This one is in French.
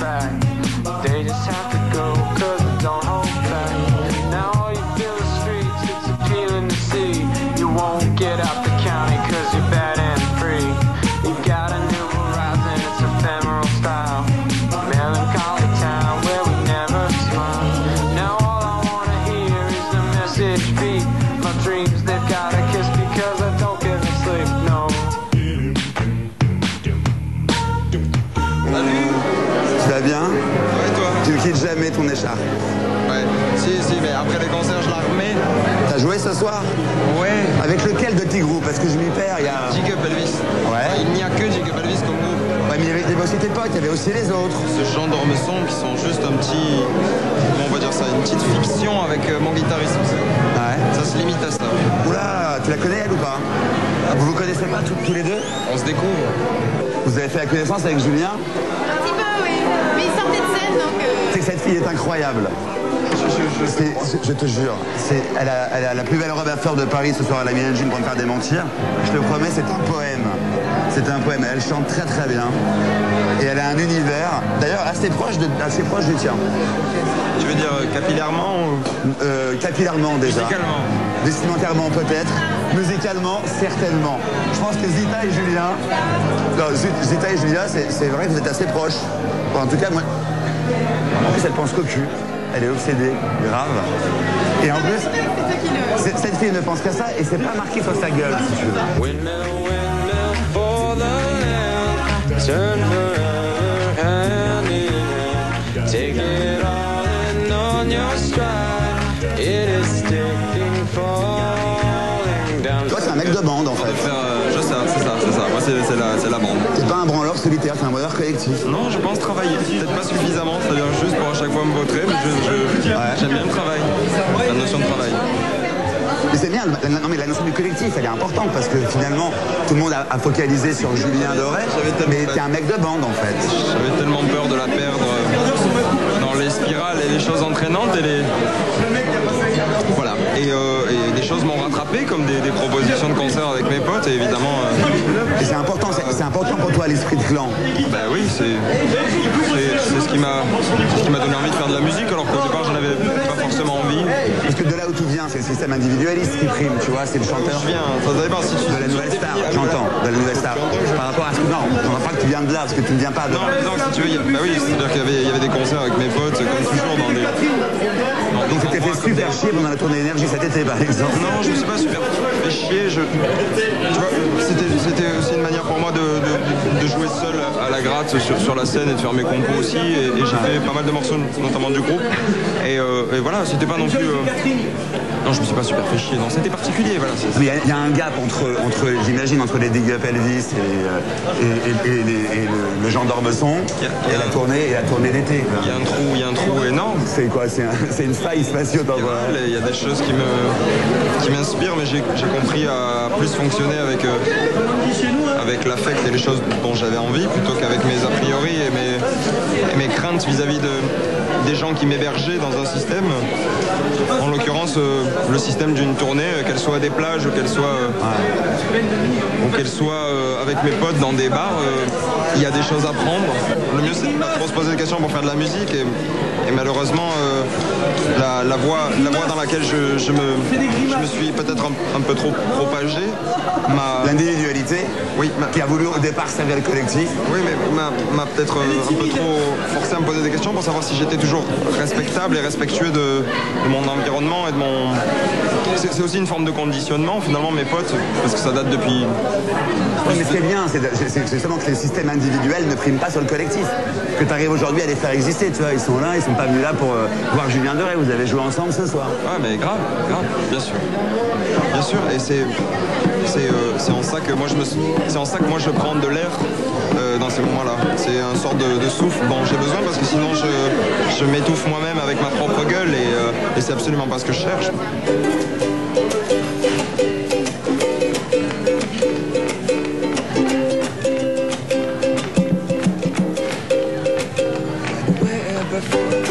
back. They just have to go, cause it don't hold back. Now all you feel is streets, it's appealing to see. You won't get out the county cause you're bad and free. You got a new horizon, it's ephemeral style. Melancholy town where we never smile. Now all I wanna hear is the message beat. My dreams, they've got a kiss because I don't get no sleep, no. Salut. Tu vas bien? Ouais, toi? Tu ne quittes jamais ton écharpe. Ouais. Si, mais après les concerts, je la remets. T'as joué ce soir? Ouais. Avec lequel de tes groupes? Parce que je m'y perds, il y a... Jig Up Elvis. Ouais. Il n'y a que Jig Up Elvis comme groupe. Ouais, mais il y avait aussi tes potes, il y avait aussi les autres. Ce genre d'ormesons qui sont juste un petit... Comment on va dire ça? Une petite fiction avec mon guitariste. Ouais. Ça se limite à ça. Oula, tu la connais elle ou pas? Vous vous connaissez pas tous les deux? On se découvre. Vous avez fait la connaissance avec Julien? Un petit peu, oui. Mais il sortait de scène, donc... C'est que cette fille est incroyable. Je te jure, elle a la plus belle robe à fleurs de Paris ce soir à la Mylène Gym pour me faire démentir. Je te promets, c'est un poème. C'est un poème. Elle chante très très bien. Et elle a un univers, d'ailleurs, assez proche du tien. Tu veux dire capillairement ou... Capillairement déjà. Musicalement. Vestimentairement peut-être. Musicalement, certainement. Je pense que Zita et Julien... Non, Zita et Julien, c'est vrai que vous êtes assez proches. Bon, en tout cas, moi... En plus, elle pense qu'au cul. Elle est obsédée, grave. Et en plus, cette fille ne pense qu'à ça et c'est pas marqué sur sa gueule, si tu veux. Windmill, windmill for the land. Turn forever hand in hand. Take it all in on your stride. It is sticking, falling down. Toi, c'est un mec de bande, en fait. Je sais, c'est ça. Moi, c'est la bande. T'es pas un branleur solitaire, t'es un branleur collectif. Non, je pense travailler. Peut-être pas suffisamment, c'est-à-dire juste pour à chaque fois me vautrer, mais j'aime bien le travail, la notion de travail. Mais c'est bien, non mais la notion du collectif, elle est importante parce que finalement, tout le monde a focalisé sur Julien Doré, mais t'es un mec de bande en fait. J'avais tellement peur de la perdre dans les spirales et les choses entraînantes et les... Voilà. Et des choses m'ont rattrapé comme des propositions de concert avec mes potes et évidemment... Et c'est important pour toi l'esprit de clan. Ben oui, c'est ce qui m'a donné envie de faire de la musique alors qu'au départ j'en avais pas forcément envie. Parce que de là où tu viens, c'est le système individualiste qui prime, tu vois, c'est le chanteur. Je viens, ça dépend si tu... De la nouvelle star, j'entends, de la nouvelle star. Par rapport à ce que... Non, on va pas que tu viens de là, parce que tu ne viens pas de là. Non, mais donc, si tu veux, bah oui, c'est-à-dire qu'il y avait des concerts avec mes potes, comme toujours, dans des... Donc tu t'es fait super chier pendant la tournée énergie cet été, par exemple. Non, je me suis pas super fait chier. Tu vois, c'était aussi une manière pour moi de jouer seul à la gratte sur la scène et de faire mes compos aussi. Et j'ai fait pas mal de morceaux, notamment du groupe. Et voilà, c'était pas non plus... Non, je me suis pas super fait chier. Non, c'était particulier, voilà. Mais il y a un gap entre j'imagine, entre les Dig Up Elvis et le Jean d'Ormesson et la tournée d'été. Il y a un trou énorme. C'est quoi? C'est une faille spatio dans il y a des choses qui m'inspirent, mais j'ai compris à plus fonctionner avec l'affect et les choses dont j'avais envie, plutôt qu'avec mes a priori et mes craintes vis-à-vis des gens qui m'hébergeaient dans un système. En l'occurrence, le système d'une tournée, qu'elle soit à des plages ou qu'elle soit avec mes potes dans des bars, il y a des choses à prendre. Le mieux, c'est de pas trop se poser des questions pour faire de la musique. Et malheureusement, la voie dans laquelle je me suis peut-être un peu trop propagé. L'individualité, oui, qui a voulu au départ servir le collectif. Oui, mais m'a peut-être un peu trop forcé à me poser des questions pour savoir si j'étais toujours respectable et respectueux de mon environnement et de mon... C'est aussi une forme de conditionnement, finalement, mes potes, parce que ça date depuis... Oui, mais ce qui est bien, c'est justement que les systèmes individuels ne priment pas sur le collectif. Que tu arrives aujourd'hui à les faire exister, tu vois. Ils sont là, ils sont pas venus là pour voir Julien Doré. Vous avez joué ensemble ce soir. Ouais, mais grave, bien sûr. Bien sûr, et c'est en ça que moi je prends de l'air dans ces moments-là. C'est une sorte de souffle dont j'ai besoin parce que sinon je m'étouffe moi-même avec ma propre gueule et c'est absolument pas ce que je cherche. Before